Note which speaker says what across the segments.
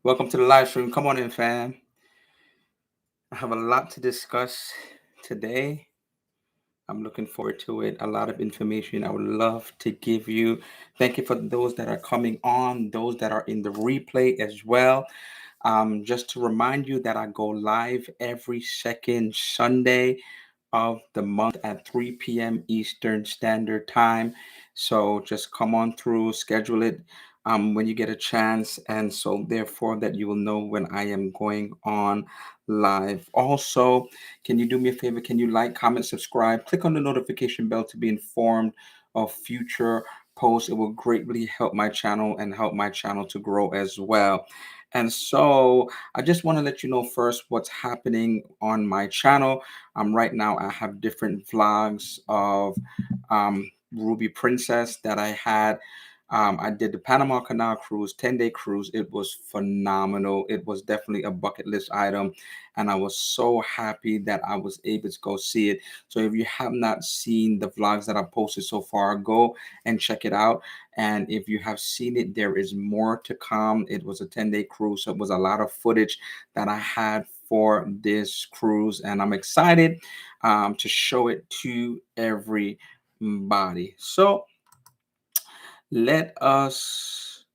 Speaker 1: Welcome to the live stream. Come on in, fam. I have a lot to discuss today. I'm looking forward to it. A lot of information I would love to give you. Thank you for those that are coming on, those that are in the replay as well. Just to remind you that I go live every second Sunday of the month at 3 p.m. Eastern Standard Time. So just come on through, schedule it when you get a chance. And so, therefore, that you will know when I am going on live. Also, can you do me a favor? Can you like, comment, subscribe? Click on the notification bell to be informed of future posts. It will greatly help my channel and help my channel to grow as well. And so I just want to let you know first what's happening on my channel. Right now I have different vlogs of Ruby Princess that I had. I did the Panama Canal cruise, 10-day cruise. It was phenomenal. It was definitely a bucket list item. And I was so happy that I was able to go see it. So if you have not seen the vlogs that I posted so far, go and check it out. And if you have seen it, there is more to come. It was a 10-day cruise. So it was a lot of footage that I had for this cruise. And I'm excited to show it to everybody. So let us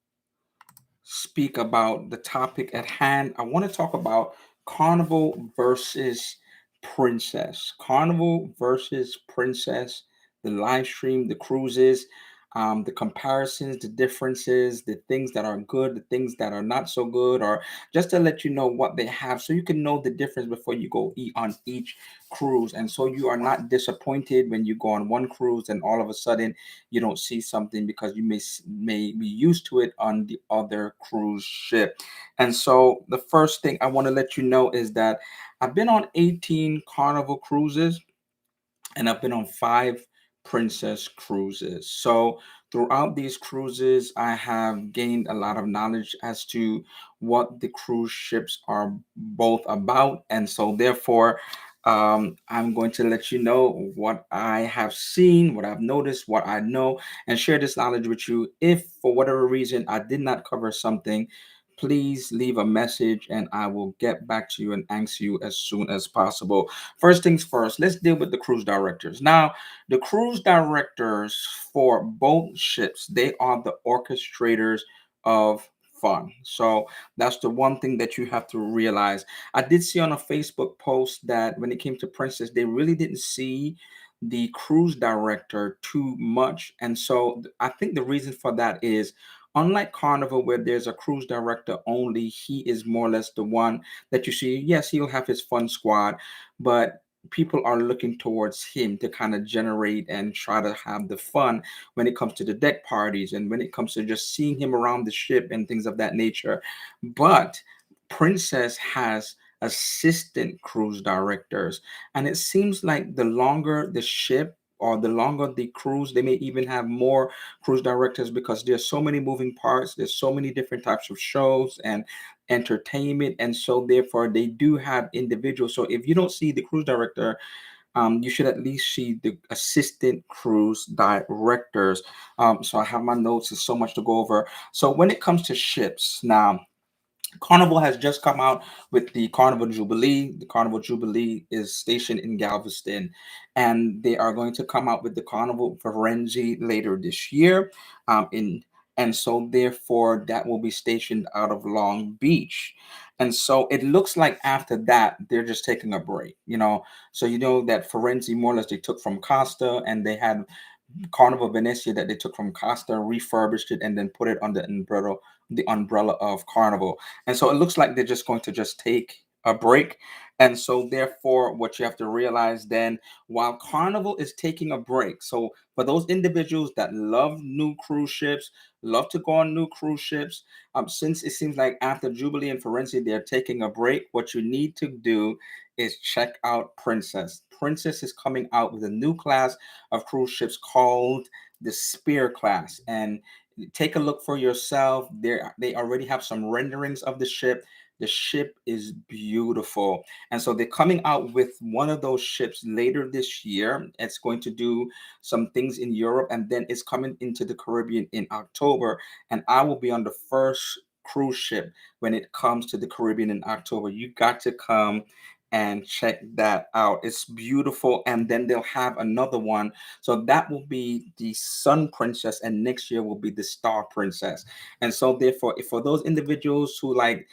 Speaker 1: speak about the topic at hand. I want to talk about Carnival versus Princess. Carnival versus Princess, the live stream, the cruises, the comparisons, the differences, the things that are good, the things that are not so good, or just to let you know what they have so you can know the difference before you go eat on each cruise. And so you are not disappointed when you go on one cruise and all of a sudden you don't see something because you may be used to it on the other cruise ship. And so the first thing I want to let you know is that I've been on 18 Carnival cruises and I've been on 5 Princess cruises. So throughout these cruises, I have gained a lot of knowledge as to what the cruise ships are both about. And so therefore, I'm going to let you know what I have seen, what I've noticed, what I know, and share this knowledge with you. If for whatever reason I did not cover something, please leave a message and I will get back to you and answer you as soon as possible. First things first, let's deal with the cruise directors. Now, the cruise directors for both ships, they are the orchestrators of fun. So that's the one thing that you have to realize. I did see on a Facebook post that when it came to Princess, they really didn't see the cruise director too much. And so I think the reason for that is unlike Carnival, where there's a cruise director only, he is more or less the one that you see. Yes, he'll have his fun squad, but people are looking towards him to kind of generate and try to have the fun when it comes to the deck parties and when it comes to just seeing him around the ship and things of that nature. But Princess has assistant cruise directors, and it seems like the longer the ship or the longer the cruise, they may even have more cruise directors because there's so many moving parts, there's so many different types of shows and entertainment, and so therefore they do have individuals. So if you don't see the cruise director, you should at least see the assistant cruise directors. So I have my notes, there's so much to go over. So when it comes to ships now, Carnival has just come out with the Carnival Jubilee. The Carnival Jubilee is stationed in Galveston, and they are going to come out with the Carnival Firenze later this year. In and so therefore that will be stationed out of Long Beach. And so it looks like after that they're just taking a break, So you know that Firenze more or less they took from Costa, and they had Carnival Venezia that they took from Costa, refurbished it, and then put it under the umbrella of Carnival. And so it looks like they're just going to just take a break. And so therefore, what you have to realize then, while Carnival is taking a break, so for those individuals that love new cruise ships, love to go on new cruise ships, since it seems like after Jubilee and Firenze they're taking a break, what you need to do is check out Princess. Princess is coming out with a new class of cruise ships called the Spear class, and take a look for yourself. They already have some renderings of the ship. The ship is beautiful, and so they're coming out with one of those ships later this year. It's going to do some things in Europe, and then it's coming into the Caribbean in October, and I will be on the first cruise ship when it comes to the Caribbean in October. You got to come and check that out. It's beautiful. And then they'll have another one. So that will be the Sun Princess, and next year will be the Star Princess. And so therefore, if for those individuals who like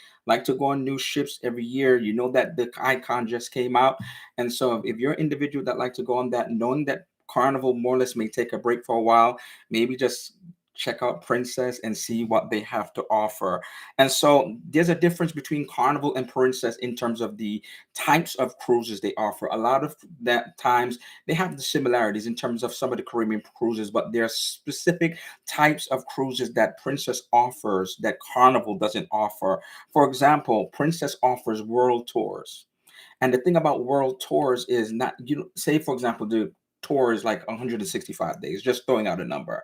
Speaker 1: to go on new ships every year, you know that the icon just came out. And so if you're an individual that like to go on that, knowing that Carnival more or less may take a break for a while, maybe just check out Princess and see what they have to offer. And so there's a difference between Carnival and Princess in terms of the types of cruises they offer. A lot of that times they have the similarities in terms of some of the Caribbean cruises, but there are specific types of cruises that Princess offers that Carnival doesn't offer. For example, Princess offers world tours. And the thing about world tours is not, you say, for example, the tour is like 165 days, just throwing out a number.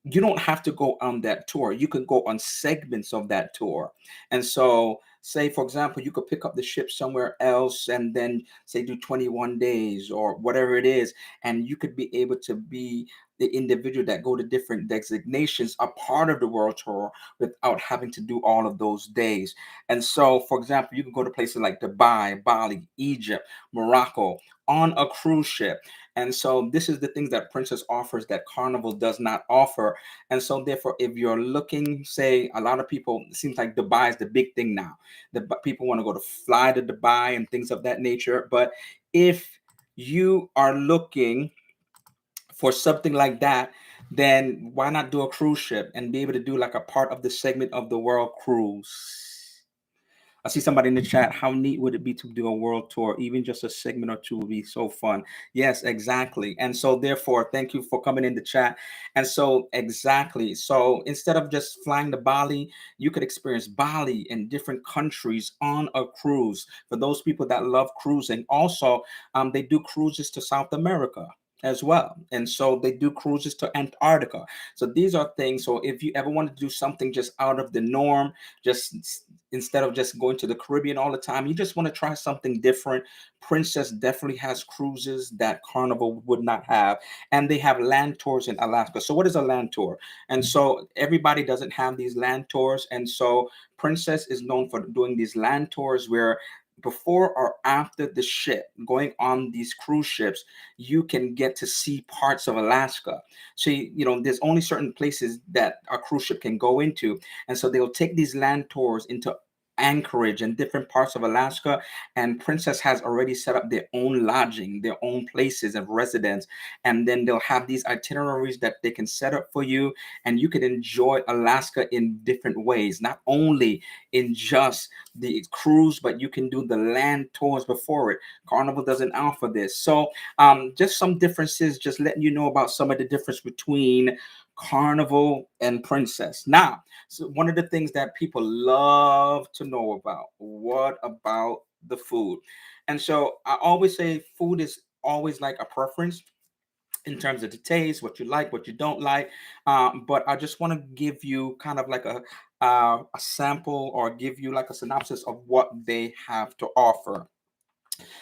Speaker 1: You don't have to go on that tour. You can go on segments of that tour. And so, say, for example, you could pick up the ship somewhere else and then, say, do 21 days or whatever it is. And you could be able to be the individual that go to different designations, a part of the world tour without having to do all of those days. And so, for example, you can go to places like Dubai, Bali, Egypt, Morocco on a cruise ship. And so this is the things that Princess offers that Carnival does not offer. And so therefore, if you're looking, say, a lot of people, it seems like Dubai is the big thing now. The people want to go to fly to Dubai and things of that nature. But if you are looking for something like that, then why not do a cruise ship and be able to do like a part of the segment of the world cruise? I see somebody in the chat. How neat would it be to do a world tour? Even just a segment or two would be so fun. Yes, exactly. And so, therefore, thank you for coming in the chat. And so, exactly. So, instead of just flying to Bali, you could experience Bali in different countries on a cruise. For those people that love cruising, also, they do cruises to South America as well. And so they do cruises to Antarctica. So these are things. So if you ever want to do something just out of the norm, just instead of just going to the Caribbean all the time, you just want to try something different. Princess definitely has cruises that Carnival would not have. And they have land tours in Alaska. So what is a land tour? And so everybody doesn't have these land tours. And so Princess is known for doing these land tours where before or after the ship going on these cruise ships, you can get to see parts of Alaska. So there's only certain places that a cruise ship can go into, and so they'll take these land tours into Anchorage and different parts of Alaska. And Princess has already set up their own lodging, their own places of residence, and then they'll have these itineraries that they can set up for you, and you can enjoy Alaska in different ways, not only in just the cruise, but you can do the land tours before it. Carnival doesn't offer this. So just some differences, just letting you know about some of the difference between Carnival and Princess. Now, so one of the things that people love to know about, what about the food? And so I always say food is always like a preference in terms of the taste, what you like, what you don't like. But I just want to give you kind of like a sample, or give you like a synopsis of what they have to offer.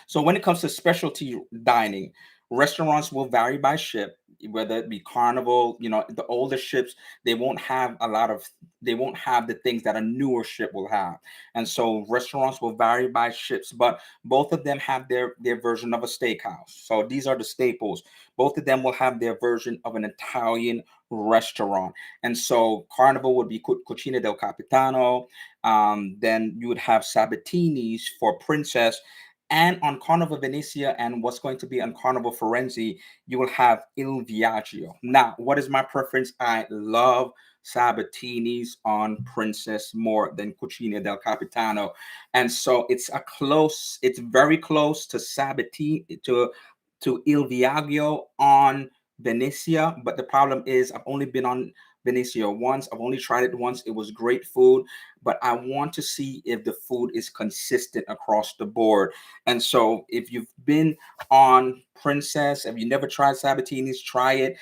Speaker 1: So when it comes to specialty dining, restaurants will vary by ship, whether it be Carnival, the older ships, they won't have they won't have the things that a newer ship will have. And so restaurants will vary by ships, but both of them have their version of a steakhouse. So these are the staples. Both of them will have their version of an Italian restaurant. And so Carnival would be Cucina del Capitano. Then you would have Sabatini's for Princess, and on Carnival Venezia and what's going to be on Carnival Firenze, you will have Il Viaggio. Now, what is my preference? I love Sabatini's on Princess more than Cucina del Capitano. And so it's very close to Sabatini, to Il Viaggio on Venezia. But the problem is I've only been on Venezia once. I've only tried it once. It was great food, but I want to see if the food is consistent across the board. And so if you've been on Princess, if you never tried Sabatini's, try it.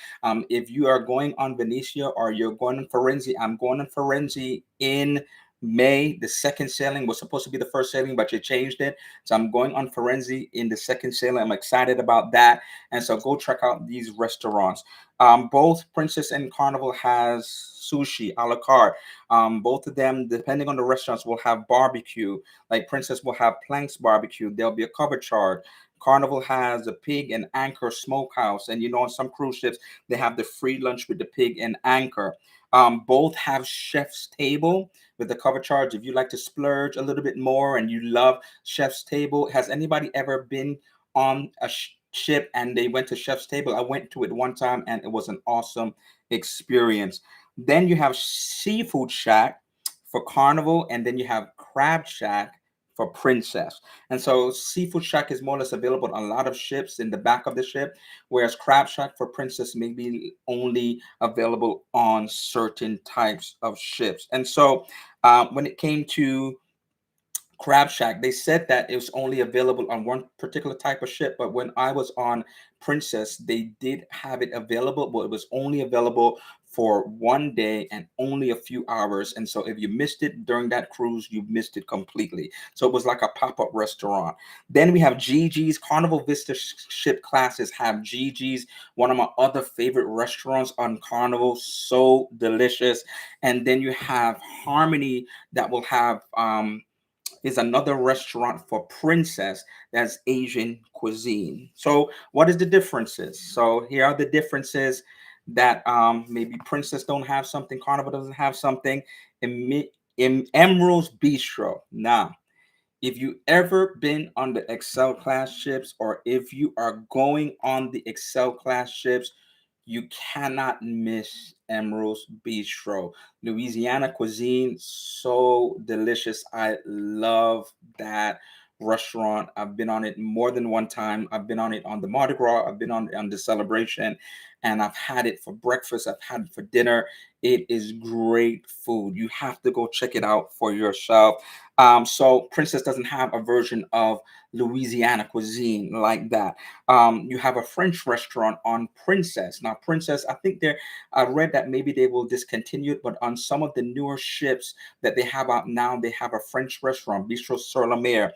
Speaker 1: If you are going on Venetia or you're going on Firenze, I'm going on Firenze in May, the second sailing was supposed to be the first sailing, but you changed it. So I'm going on Firenze in the second sailing. I'm excited about that. And so go check out these restaurants. Both Princess and Carnival has sushi a la carte. Both of them, depending on the restaurants, will have barbecue. Like Princess will have Planks barbecue. There'll be a cover charge. Carnival has a pig and anchor smokehouse. And on some cruise ships, they have the free lunch with the pig and anchor. Both have chef's table with the cover charge. If you like to splurge a little bit more and you love chef's table, has anybody ever been on a ship and they went to chef's table? I went to it one time and it was an awesome experience. Then you have seafood shack for Carnival, and then you have crab shack for Princess. And so seafood shack is more or less available on a lot of ships in the back of the ship, whereas crab shack for Princess may be only available on certain types of ships. And so when it came to Crab Shack, they said that it was only available on one particular type of ship, but when I was on Princess, they did have it available, but it was only available for one day and only a few hours. And so if you missed it during that cruise, you missed it completely. So it was like a pop-up restaurant. Then we have Gigi's. Carnival Vista ship classes have Gigi's, one of my other favorite restaurants on Carnival. So delicious. And then you have Harmony that will have is another restaurant for Princess that's Asian cuisine. So what is the differences? So here are the differences that maybe Princess don't have something, Carnival doesn't have something. In Emerald's Bistro. Now, if you ever been on the Excel class ships, or if you are going on the Excel class ships, you cannot miss Emerald's Bistro. Louisiana cuisine, so delicious. I love that restaurant. I've been on it more than one time. I've been on it on the Mardi Gras. I've been on the celebration, and I've had it for breakfast. I've had it for dinner. It is great food. You have to go check it out for yourself. So Princess doesn't have a version of Louisiana cuisine like that. You have a French restaurant on Princess. Now, Princess, I think I read that maybe they will discontinue it, but on some of the newer ships that they have out now, they have a French restaurant, Bistro sur la Mer.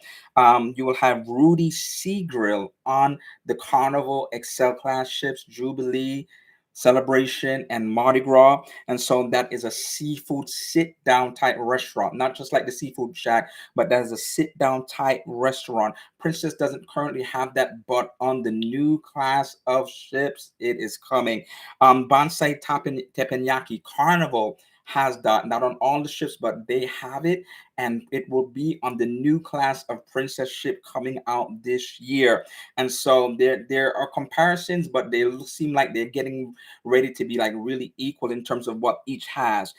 Speaker 1: You will have Rudy Sea Grill on the Carnival Excel class ships, Jubilee, Celebration, and Mardi Gras. And so that is a seafood sit down type restaurant, not just like the Seafood Shack, but that is a sit down type restaurant. Princess doesn't currently have that, but on the new class of ships, it is coming. Bonsai Teppanyaki Carnival has that, not on all the ships, but they have it, and it will be on the new class of Princess ship coming out this year. And so there are comparisons, but they seem like they're getting ready to be like really equal in terms of what each has.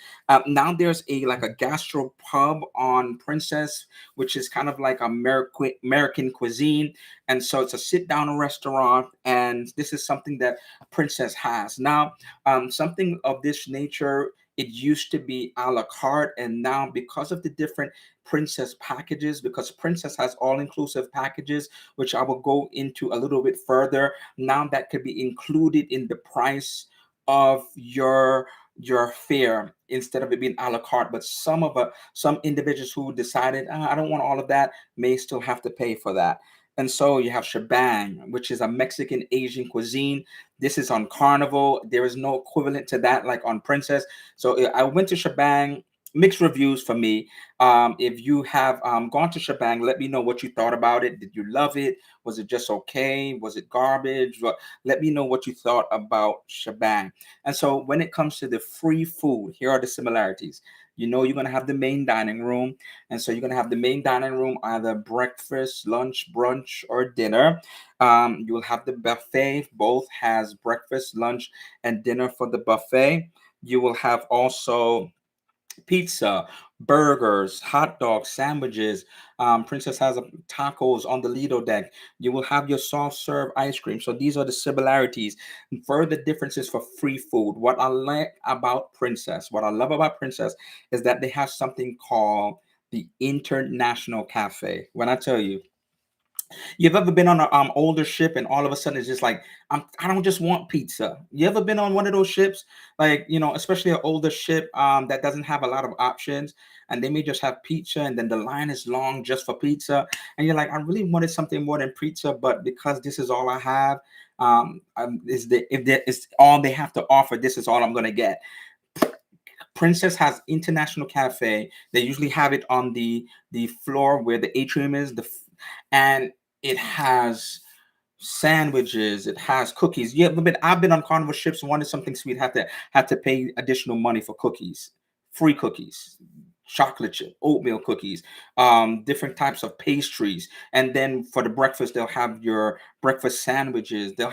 Speaker 1: Now there's a gastro pub on Princess, which is kind of like American cuisine, and so it's a sit down restaurant, and this is something that Princess has now. Something of this nature. It used to be a la carte, and now because of the different Princess packages, because Princess has all inclusive packages, which I will go into a little bit further. Now that could be included in the price of your fare instead of it being a la carte. But some individuals who decided, I don't want all of that, may still have to pay for that. And so you have shebang, which is a Mexican Asian cuisine. This is on Carnival. There is no equivalent to that like on Princess. So I went to shebang. Mixed reviews for me. If you have gone to shebang, let me know what you thought about it. Did you love it? Was it just okay? Was it garbage? Let me know what you thought about shebang. And so when it comes to the free food, here are the similarities. You're going to have the main dining room. And so you're going to have the main dining room, either breakfast, lunch, brunch, or dinner. You will have the buffet. Both has breakfast, lunch, and dinner for the buffet. You will have also pizza, burgers, hot dogs, sandwiches. Princess has tacos on the Lido deck. You will have your soft serve ice cream. So these are the similarities. Further differences for free food. What I like about Princess, what I love about Princess is that they have something called the International Cafe. When I tell you, You've ever been on a older ship and all of a sudden it's just like I don't just want pizza. You ever been on one of those ships, like especially an older ship that doesn't have a lot of options, and they may just have pizza, and then the line is long just for pizza, and you're like, I really wanted something more than pizza, but because this is all I have, is the if there is all they have to offer, this is all I'm gonna get. Princess has International Cafe. They usually have it on the floor where the atrium is, and it has sandwiches, it has cookies. Yeah, but I've been on Carnival ships, wanted something sweet, had to pay additional money for cookies, free cookies, chocolate chip, oatmeal cookies, different types of pastries. And then for the breakfast, they'll have your breakfast sandwiches. They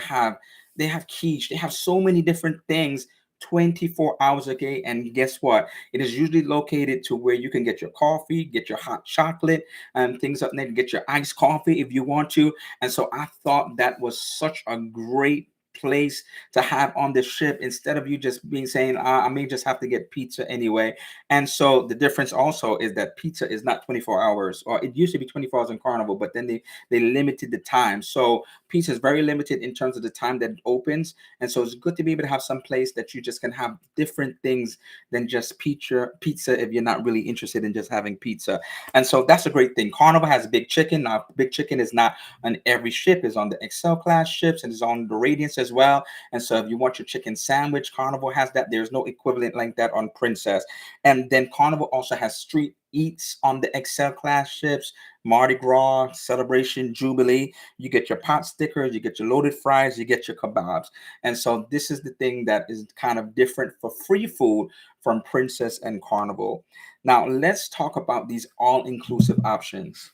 Speaker 1: have quiche. They have so many different things 24 hours a day. And guess what? It is usually located to where you can get your coffee, get your hot chocolate, and things up there, get your iced coffee if you want to. And so I thought that was such a great place to have on the ship, instead of you just being saying, I may just have to get pizza anyway. And so the difference also is that pizza is not 24 hours, or it used to be 24 hours in Carnival, but then they limited the time. So pizza is very limited in terms of the time that it opens. And so it's good to be able to have some place that you just can have different things than just pizza if you're not really interested in just having pizza. And so that's a great thing. Carnival has Big Chicken. Now, Big Chicken is not on every ship, is on the Excel class ships, and is on the Radiance as well. And so if you want your chicken sandwich, Carnival has that. There's no equivalent like that on Princess. And then Carnival also has street eats on the Excel class ships, Mardi Gras, Celebration, Jubilee. You get your pot stickers, you get your loaded fries, you get your kebabs. And so this is the thing that is kind of different for free food from Princess and Carnival. Now, let's talk about these all inclusive options.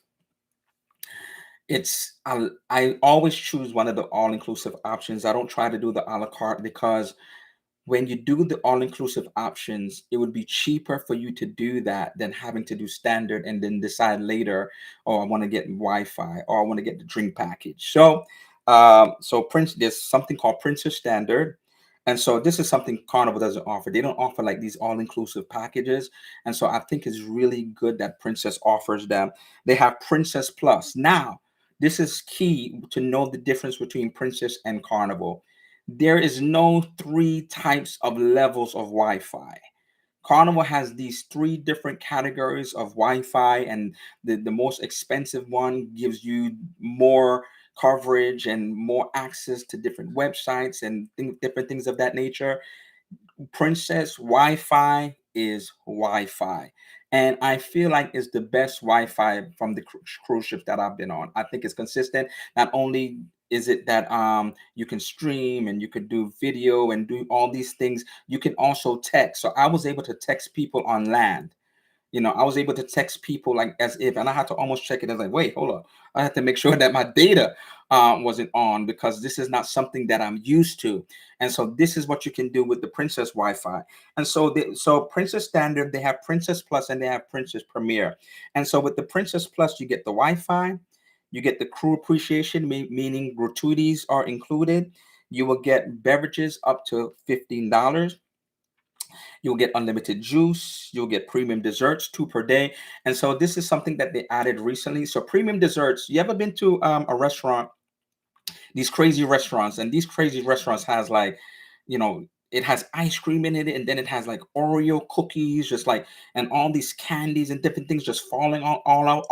Speaker 1: I always choose one of the all inclusive options. I don't try to do the a la carte, because when you do the all-inclusive options, it would be cheaper for you to do that than having to do standard and then decide later, oh, I want to get Wi-Fi, or I want to get the drink package. So Prince, there's something called Princess Standard, and so this is something Carnival doesn't offer. They don't offer like these all-inclusive packages, and so I think it's really good that Princess offers them. They have Princess Plus now. This is key to know the difference between Princess and Carnival. There is no three types of levels of Wi-Fi. Carnival has these three different categories of Wi-Fi, and the most expensive one gives you more coverage and more access to different websites and different things of that nature. Princess Wi-Fi is Wi-Fi. And I feel like it's the best Wi-Fi from the cruise ships that I've been on. I think it's consistent. Not only is it that you can stream and you can do video and do all these things, you can also text. So I was able to text people on land. I was able to text people like as if, and I had to almost check it. I was like, wait, hold on. I had to make sure that my data wasn't on, because this is not something that I'm used to. And so this is what you can do with the Princess Wi-Fi. And so Princess Standard, they have Princess Plus, and they have Princess Premier. And so with the Princess Plus, you get the Wi-Fi, you get the crew appreciation, meaning gratuities are included. You will get beverages up to $15. You'll get unlimited juice. You'll get premium desserts, two per day. And so this is something that they added recently. So premium desserts. You ever been to a restaurant, these crazy restaurants, and these crazy restaurants has like, it has ice cream in it, and then it has like Oreo cookies, just like, and all these candies and different things just falling all out,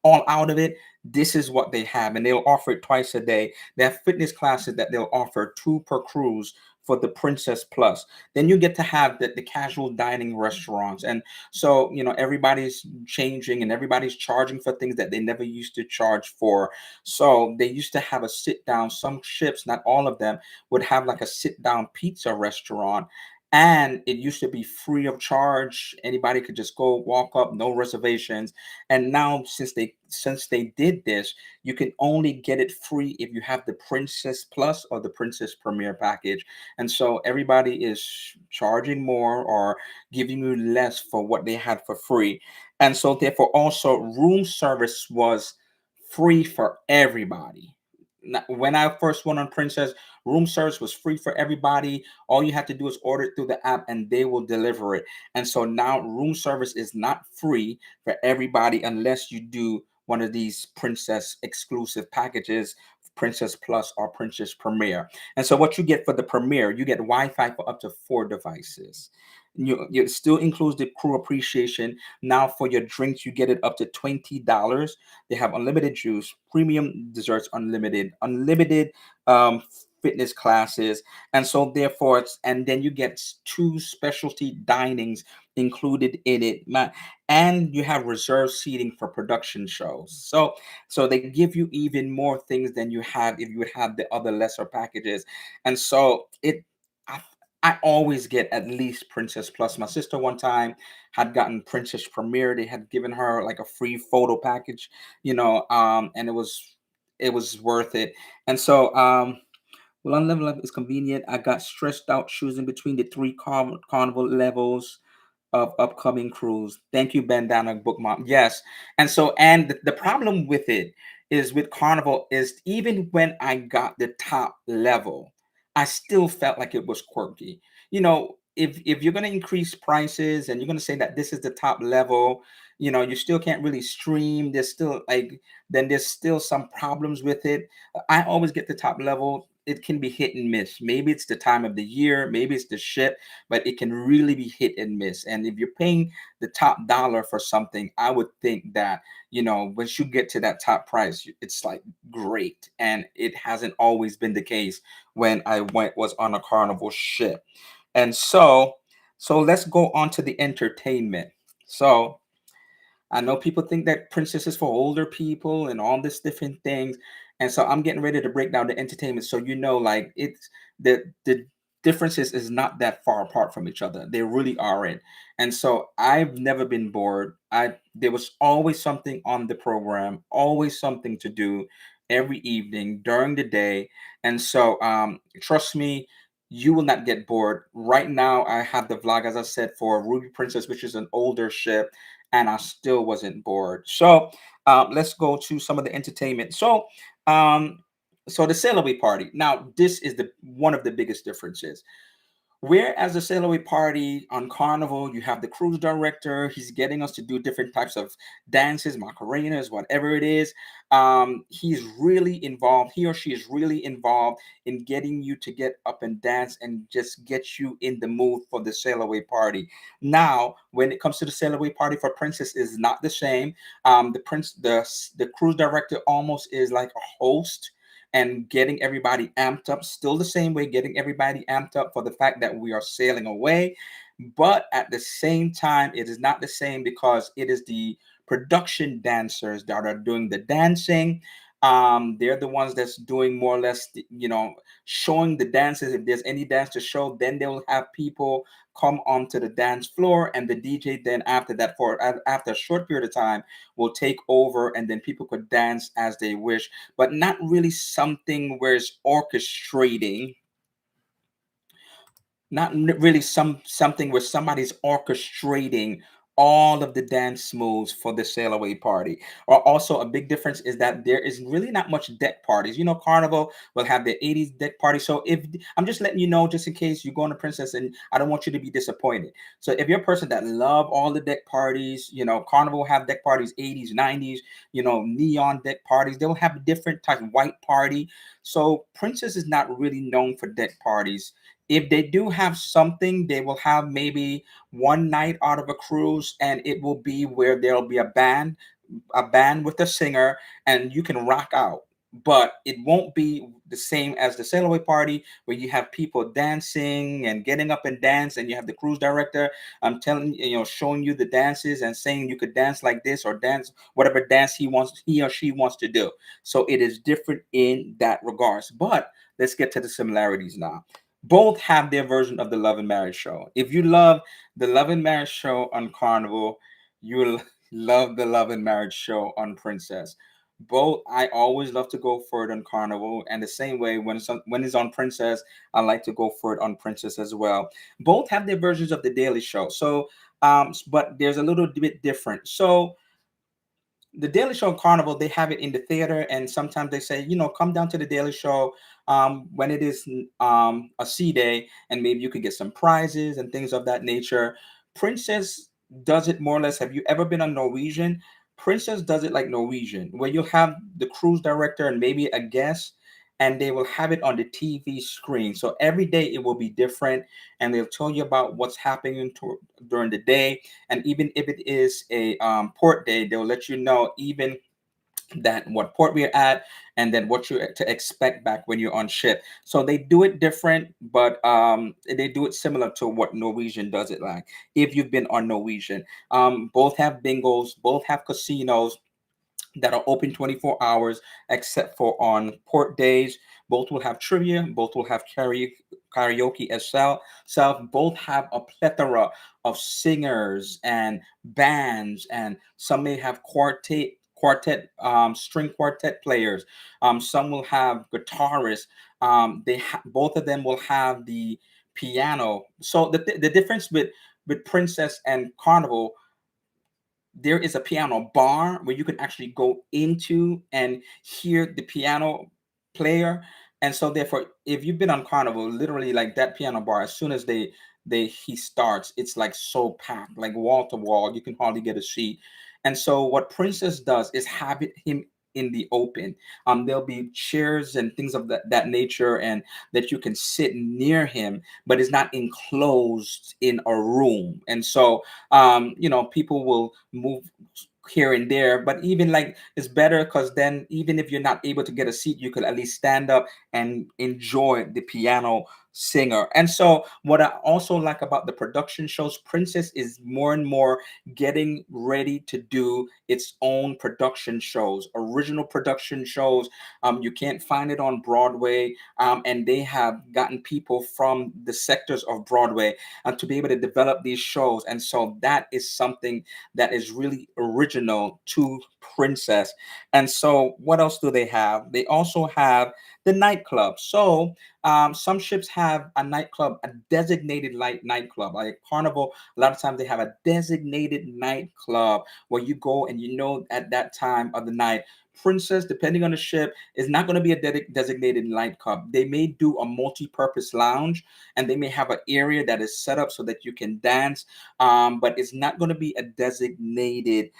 Speaker 1: all out of it. This is what they have, and they'll offer it twice a day. They have fitness classes that they'll offer, two per cruise, for the Princess Plus. Then you get to have the casual dining restaurants. And so, everybody's changing and everybody's charging for things that they never used to charge for. So they used to have a sit down. Some ships, not all of them, would have like a sit down pizza restaurant. And it used to be free of charge. Anybody could just go walk up, no reservations. And now, since they did this, you can only get it free if you have the Princess Plus or the Princess Premier package. And so everybody is charging more or giving you less for what they had for free. And so therefore also room service was free for everybody. When I first went on Princess, room service was free for everybody. All you have to do is order it through the app and they will deliver it. And so now room service is not free for everybody unless you do one of these Princess exclusive packages, Princess Plus or Princess Premier. And so what you get for the Premier, you get Wi-Fi for up to 4 devices. It still includes the crew appreciation. Now for your drinks, you get it up to $20. They have unlimited juice, premium desserts, unlimited um, fitness classes, and so therefore, and then you get two specialty dinings included in it, and you have reserved seating for production shows. So they give you even more things than you have if you would have the other lesser packages, and so it. I always get at least Princess Plus. My sister one time had gotten Princess Premier. They had given her like a free photo package, and it was worth it. And so well, on level up is convenient. I got stressed out choosing between the three carnival levels of upcoming cruise. Thank you, Bandana Book Mom. Yes. And so, and the problem with it is with Carnival is even when I got the top level, I still felt like it was quirky. If you're going to increase prices and you're going to say that this is the top level, you still can't really stream. There's still some problems with it. I always get the top level. It can be hit and miss. Maybe it's the time of the year, maybe it's the ship, but it can really be hit and miss. And if you're paying the top dollar for something, I would think that, once you get to that top price, it's like great. And it hasn't always been the case when I was on a Carnival ship. And so let's go on to the entertainment. So I know people think that Princess is for older people and all this different things. And so I'm getting ready to break down the entertainment so like it's the differences is not that far apart from each other. They really aren't. And so I've never been bored. There was always something on the program, always something to do every evening during the day. And so trust me, you will not get bored. Right now I have the vlog, as I said, for Ruby Princess, which is an older ship, and I still wasn't bored. So let's go to some of the entertainment. So the Sailway Party. Now, this is the one of the biggest differences. Whereas the Sailaway Party on Carnival, you have the cruise director. He's getting us to do different types of dances, macarenas, whatever it is. He's really involved. He or she is really involved in getting you to get up and dance and just get you in the mood for the Sailaway Party. Now, when it comes to the Sailaway Party for Princess, is not the same. The cruise director almost is like a host and getting everybody amped up, still the same way, getting everybody amped up for the fact that we are sailing away. But at the same time, it is not the same because it is the production dancers that are doing the dancing. They're the ones that's doing more or less, showing the dances. If there's any dance to show, then they'll have people come onto the dance floor, and the DJ then after that, after a short period of time, will take over, and then people could dance as they wish, but not really something where it's orchestrating, not really something where somebody's orchestrating all of the dance moves for the sail away party. Or also a big difference is that there is really not much deck parties. Carnival will have the 80s deck party. So if I'm just letting you know, just in case you go on a Princess, and I don't want you to be disappointed. So if you're a person that love all the deck parties, Carnival will have deck parties, 80s, 90s, neon deck parties. They'll have different types, white party. So Princess is not really known for deck parties. If they do have something, they will have maybe one night out of a cruise, and it will be where there'll be a band with a singer, and you can rock out. But it won't be the same as the Sailaway Party, where you have people dancing and getting up and dance, and you have the cruise director. I'm telling you, showing you the dances and saying you could dance like this or dance whatever dance he or she wants to do. So it is different in that regards. But let's get to the similarities now. Both have their version of the Love and Marriage show. If you love the Love and Marriage show on Carnival, you'll love the Love and Marriage show on Princess. Both, I always love to go for it on Carnival, and the same way when it's on Princess, I like to go for it on Princess as well. Both have their versions of the Daily Show. So, but there's a little bit different. So the Daily Show Carnival, they have it in the theater, and sometimes they say, come down to the Daily Show when it is a C day, and maybe you could get some prizes and things of that nature. Princess does it more or less. Have you ever been on Norwegian? Princess does it like Norwegian, where you have the cruise director and maybe a guest, and they will have it on the TV screen. So every day it will be different, and they'll tell you about what's happening during the day. And even if it is a port day, they'll let you know even that what port we're at, and then what you to expect back when you're on ship. So they do it different, but they do it similar to what Norwegian does it like. If you've been on Norwegian, both have bingos, both have casinos that are open 24 hours except for on port days. Both will have trivia, both will have karaoke as well. So both have a plethora of singers and bands, and some may have string quartet players. Some will have guitarists. Both of them will have the piano. So the difference with Princess and Carnival, there is a piano bar where you can actually go into and hear the piano player. And so therefore, if you've been on Carnival, literally like that piano bar, as soon as he starts, it's like so packed, like wall to wall, you can hardly get a seat. And so what Princess does is have him in the open. There'll be chairs and things of that nature, and that you can sit near him, but it's not enclosed in a room. And so people will move here and there, but even like it's better because then even if you're not able to get a seat, you could at least stand up and enjoy the piano singer. And so what I also like about the production shows, Princess is more and more getting ready to do its own production shows, original production shows. You can't find it on Broadway, and they have gotten people from the sectors of Broadway to be able to develop these shows. And so that is something that is really original to Princess. And so what else do they have? They also have the nightclub. So some ships have a nightclub, a designated nightclub. Like Carnival, a lot of times they have a designated nightclub where you go and at that time of the night. Princess, depending on the ship, is not going to be a designated nightclub. They may do a multi-purpose lounge, and they may have an area that is set up so that you can dance, but it's not going to be a designated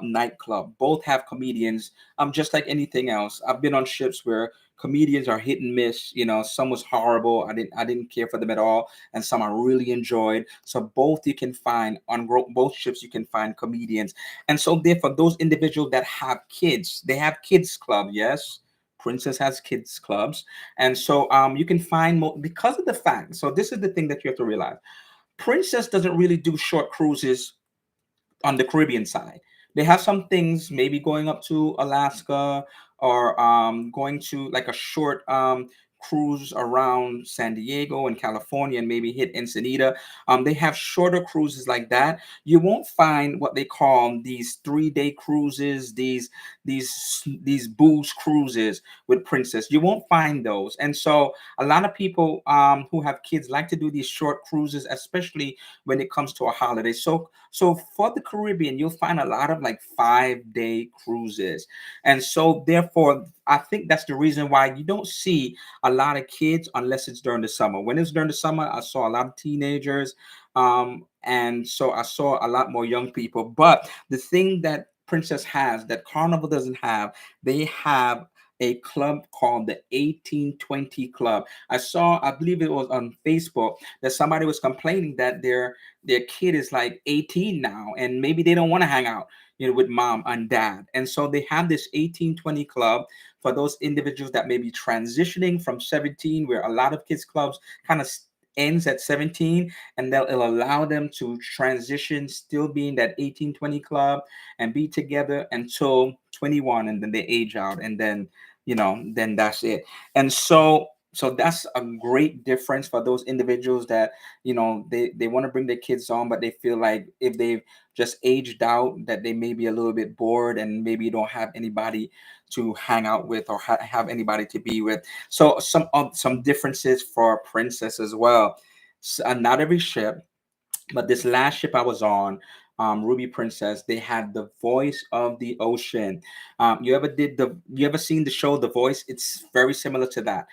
Speaker 1: nightclub. Both have comedians, just like anything else. I've been on ships where comedians are hit and miss. Some was horrible. I didn't care for them at all, and some I really enjoyed. So both you can find on both ships. You can find comedians, and so therefore those individuals that have kids, they have kids club. Yes. Princess has kids clubs, and so you can find because of the fact. So this is the thing that you have to realize: Princess doesn't really do short cruises on the Caribbean side. They have some things maybe going up to Alaska, or going to like a short cruise around San Diego and California, and maybe hit Ensenada. They have shorter cruises like that. You won't find what they call these 3-day cruises, these booze cruises with Princess. You won't find those. And so a lot of people who have kids like to do these short cruises, especially when it comes to a holiday. So for the Caribbean, you'll find a lot of like 5-day cruises. And so therefore, I think that's the reason why you don't see a lot of kids unless it's during the summer. When it's during the summer, I saw a lot of teenagers. And so I saw a lot more young people. But the thing that Princess has that Carnival doesn't have, they have a club called the 1820 Club. I believe it was on Facebook, that somebody was complaining that their kid is like 18 now, and maybe they don't want to hang out, with mom and dad. And so they have this 1820 club for those individuals that may be transitioning from 17, where a lot of kids clubs kind of ends at 17, and it'll allow them to transition, still be in that 1820 club and be together until 21, and then they age out, and then that's it. And so that's a great difference for those individuals that they want to bring their kids on, but they feel like if they've just aged out, that they may be a little bit bored, and maybe don't have anybody to hang out with, or have anybody to be with. So some differences for Princess as well. Not every ship, but this last ship I was on, Ruby Princess, they had the voice of the ocean. You ever seen the show The Voice? It's very similar to that.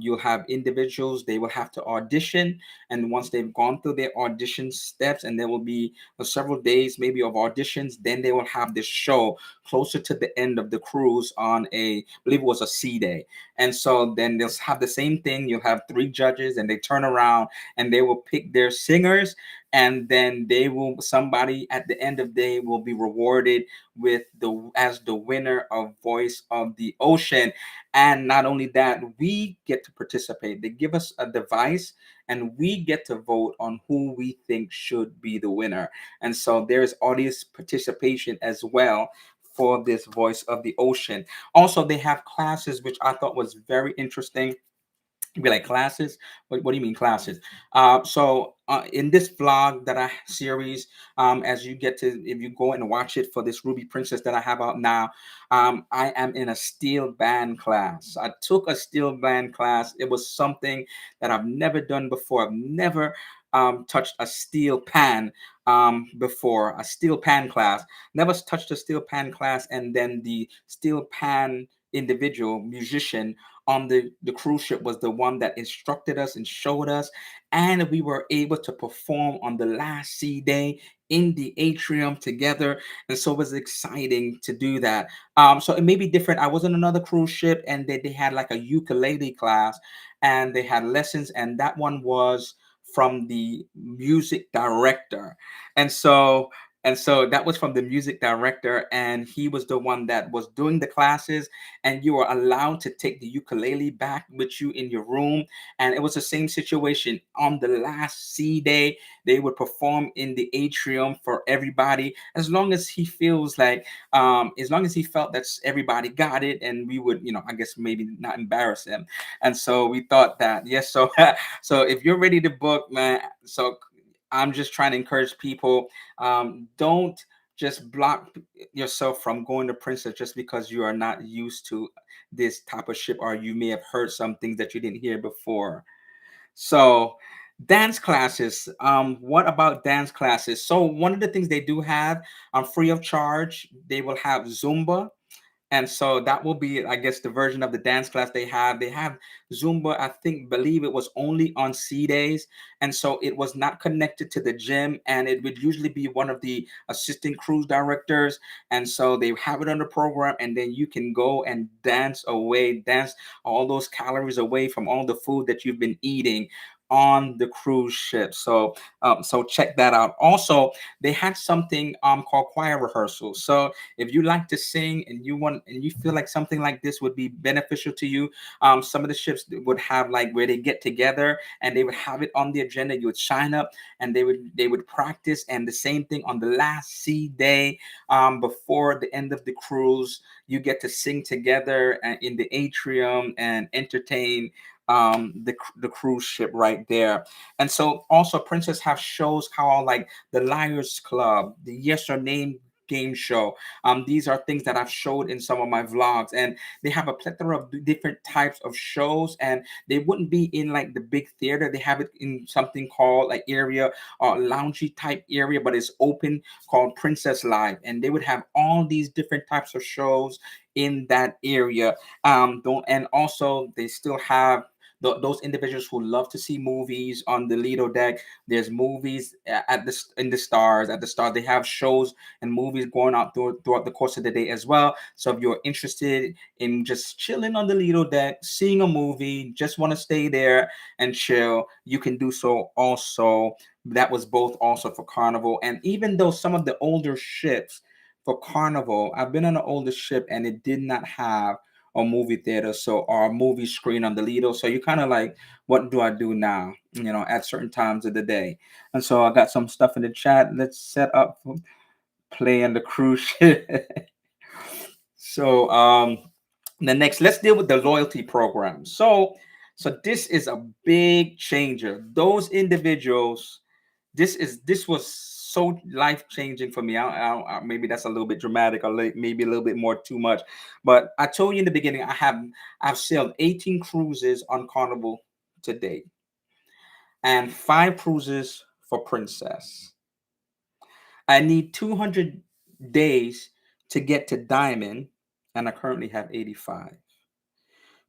Speaker 1: You'll have individuals, they will have to audition. And once they've gone through their audition steps, and there will be several days maybe of auditions, then they will have this show closer to the end of the cruise on I believe it was a sea day. And so then they'll have the same thing. You'll have three judges, and they turn around and they will pick their singers, and then they will somebody at the end of the day will be rewarded with the as the winner of Voice of the Ocean. And not only that, we get to participate. They give us a device, and we get to vote on who we think should be the winner. And so there's audience participation as well for this Voice of the Ocean. Also, they have classes, which I thought was very interesting. Be like classes. What do you mean classes? In this vlog that I series, as you get to, if you go and watch it for this Ruby Princess that I have out now, I am in a steel band class. I took a steel band class. It was something that I've never done before. I've never touched a steel pan before. A steel pan class. Never touched a steel pan class, and then the steel pan individual musician on the cruise ship was the one that instructed us and showed us, and we were able to perform on the last sea day in the atrium together. And so it was exciting to do that. So it may be different. I was on another cruise ship, and they had like a ukulele class, and they had lessons, and that one was from the music director. And so and so that was from the music director, and he was the one that was doing the classes. And you were allowed to take the ukulele back with you in your room. And it was the same situation on the last sea day. They would perform in the atrium for everybody, as long as he feels like, as long as he felt that everybody got it, and we would, I guess maybe not embarrass him. And so we thought that, yes. So so if you're ready to book, man, so I'm just trying to encourage people, don't just block yourself from going to Princess just because you are not used to this type of ship, or you may have heard some things that you didn't hear before. So, dance classes. What about dance classes? So, one of the things they do have, free of charge, they will have Zumba. And so that will be, I guess, the version of the dance class they have. They have Zumba, I think, believe it was only on sea days. And so it was not connected to the gym. And it would usually be one of the assistant cruise directors. And so they have it on the program. And then you can go and dance all those calories away from all the food that you've been eating on the cruise ship. So check that out. Also, they had something called choir rehearsal. So if you like to sing, and you feel like something like this would be beneficial to you, some of the ships would have like where they get together, and they would have it on the agenda. You would sign up, and they would practice. And the same thing on the last sea day, before the end of the cruise, you get to sing together in the atrium and entertain the cruise ship right there. And so also Princess have shows how, like, the Liars Club, the Yes or Name game show. These are things that I've showed in some of my vlogs, and they have a plethora of different types of shows. And they wouldn't be in like the big theater. They have it in something called like area or loungy type area, but it's open, called Princess Live. And they would have all these different types of shows in that area. Don't And also they still have those individuals who love to see movies on the Lido deck. There's movies at the in the stars at the stars. They have shows and movies going out throughout the course of the day as well. So if you're interested in just chilling on the Lido deck, seeing a movie, just want to stay there and chill, you can do so also. That was both also for Carnival. And even though some of the older ships for Carnival, I've been on an older ship and it did not have a movie theater, so, or a movie screen on the Lido. So you kind of like, what do I do now? At certain times of the day. And so I got some stuff in the chat. Let's set up for play on the cruise ship. So the next, let's deal with the loyalty program. So this is a big changer. Those individuals, this was so life changing for me. Maybe that's a little bit dramatic, or maybe a little bit more too much. But I told you in the beginning, I've sailed 18 cruises on Carnival to date, and 5 cruises for Princess. I need 200 days to get to Diamond, and I currently have 85.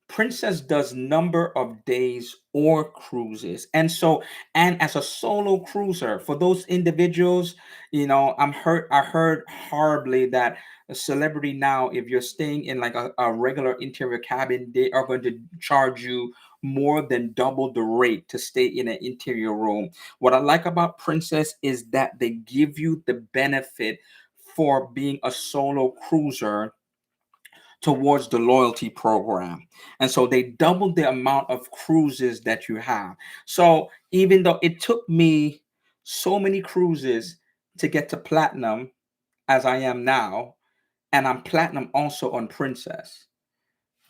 Speaker 1: Princess does number of days or cruises. And so, and as a solo cruiser, for those individuals, I heard horribly that a celebrity now, if you're staying in like a regular interior cabin, they are going to charge you more than double the rate to stay in an interior room. What I like about Princess is that they give you the benefit for being a solo cruiser towards the loyalty program. And so they doubled the amount of cruises that you have. So even though it took me so many cruises to get to platinum as I am now, and I'm platinum also on Princess,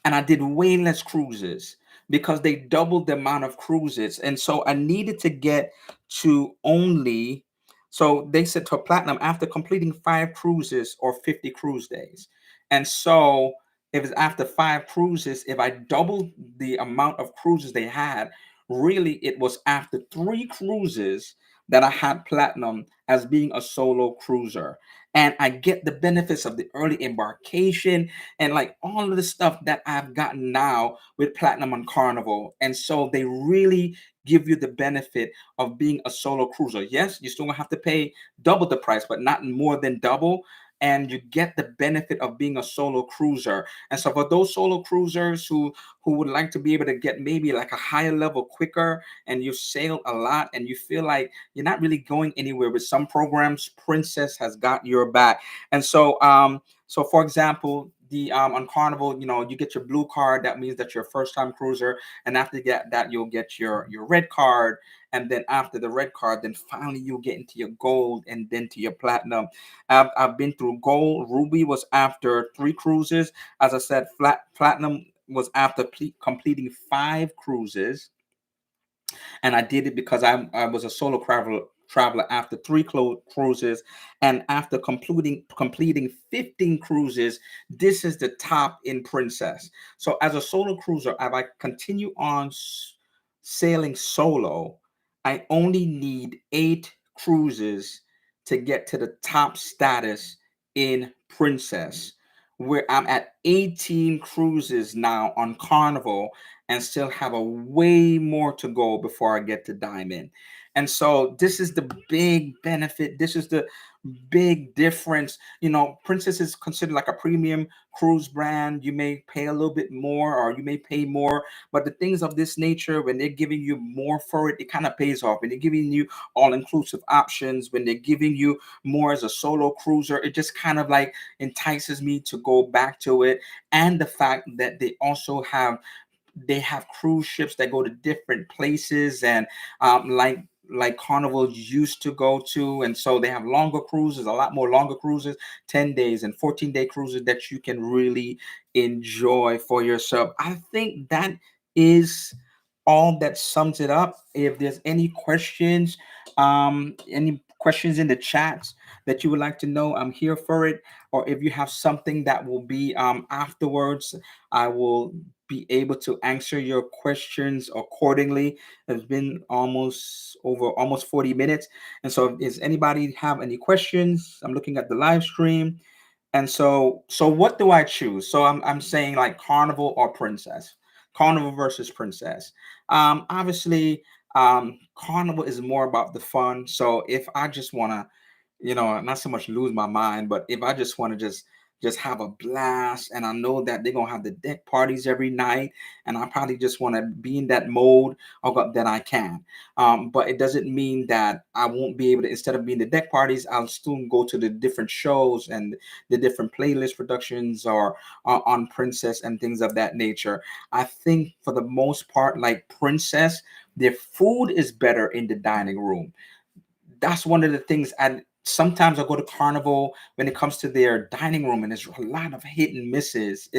Speaker 1: and I did way less cruises because they doubled the amount of cruises. And so I needed to get to only, so they said to platinum after completing 5 cruises or 50 cruise days. And so if it's after 5 cruises, if I doubled the amount of cruises they had, really it was after 3 cruises that I had platinum as being a solo cruiser. And I get the benefits of the early embarkation and like all of the stuff that I've gotten now with Platinum on Carnival. And so they really give you the benefit of being a solo cruiser. Yes, you still gonna have to pay double the price, but not more than double. And you get the benefit of being a solo cruiser. And so for those solo cruisers who would like to be able to get maybe like a higher level quicker, and you've sailed a lot and you feel like you're not really going anywhere with some programs, Princess has got your back. And so for example, the on Carnival, you get your blue card. That means that you're a first time cruiser, and after that, you'll get your red card, and then after the red card, then finally you'll get into your gold, and then to your platinum. I've been through gold. Ruby was after 3 cruises. As I said, platinum was after completing 5 cruises, and I did it because I was a solo traveler after 3 cruises, and after completing 15 cruises, this is the top in Princess. So as a solo cruiser, if I continue on sailing solo, I only need 8 cruises to get to the top status in Princess, where I'm at 18 cruises now on Carnival and still have a way more to go before I get to Diamond. And so this is the big benefit. This is the big difference. Princess is considered like a premium cruise brand. You may pay a little bit more or you may pay more, but the things of this nature, when they're giving you more for it, it kind of pays off. When they're giving you all-inclusive options, when they're giving you more as a solo cruiser, it just kind of like entices me to go back to it. And the fact that they have cruise ships that go to different places, and like Carnival used to go to. And so they have longer cruises, a lot more longer cruises, 10 days and 14-day cruises that you can really enjoy for yourself. I think that is all that sums it up. If there's any questions in the chats that you would like to know, I'm here for it. Or if you have something that will be afterwards, I will be able to answer your questions accordingly. It's been almost 40 minutes. And so does anybody have any questions? I'm looking at the live stream. And so what do I choose? So I'm saying like Carnival or Princess. Carnival versus Princess. Obviously, Carnival is more about the fun. So if I just want to, not so much lose my mind, but if I just want to just have a blast, and I know that they're gonna have the deck parties every night, and I probably just want to be in that mode, that I can. But it doesn't mean that I won't be able to. Instead of being the deck parties, I'll still go to the different shows and the different playlist productions or on Princess and things of that nature. I think for the most part, like Princess, their food is better in the dining room. That's one of the things. And sometimes I go to Carnival when it comes to their dining room, and there's a lot of hit and misses.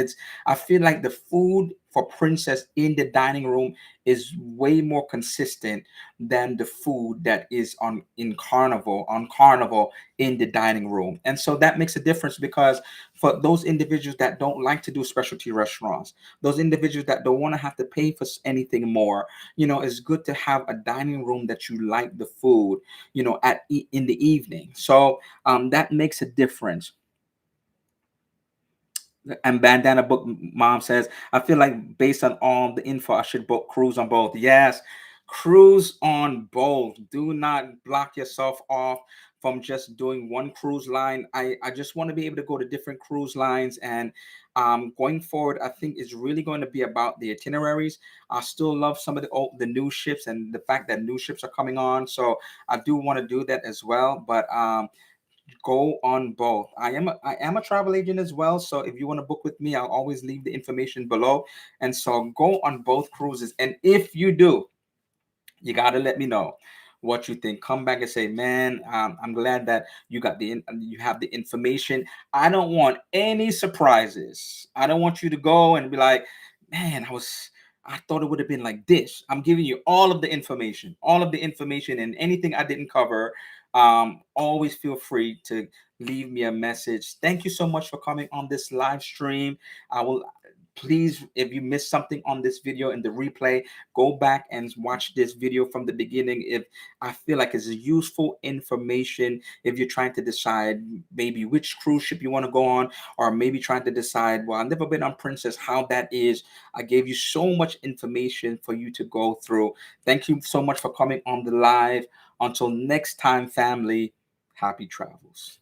Speaker 1: I feel like the food for Princess in the dining room is way more consistent than the food that is on Carnival in the dining room. And so that makes a difference, because for those individuals that don't like to do specialty restaurants, those individuals that don't want to have to pay for anything more, it's good to have a dining room that you like the food, in the evening. So that makes a difference. And Bandana Book Mom says, I feel like based on all the info, I should book cruise on both. Yes, cruise on both. Do not block yourself off from just doing one cruise line. I just want to be able to go to different cruise lines. And going forward, I think it's really going to be about the itineraries. I still love some of the new ships and the fact that new ships are coming on. So I do want to do that as well. But go on both. I am a travel agent as well, so if you want to book with me, I'll always leave the information below. And so go on both cruises. And if you do, you got to let me know what you think. Come back and say, man, I'm glad that you have the information. I don't want any surprises. I don't want you to go and be like, man, I thought it would have been like this. I'm giving you all of the information, and anything I didn't cover. Always feel free to leave me a message. Thank you so much for coming on this live stream. I will Please, if you missed something on this video in the replay, go back and watch this video from the beginning. If I feel like it's useful information, if you're trying to decide maybe which cruise ship you want to go on, or maybe trying to decide, well, I've never been on Princess, how that is. I gave you so much information for you to go through. Thank you so much for coming on the live. Until next time, family, happy travels.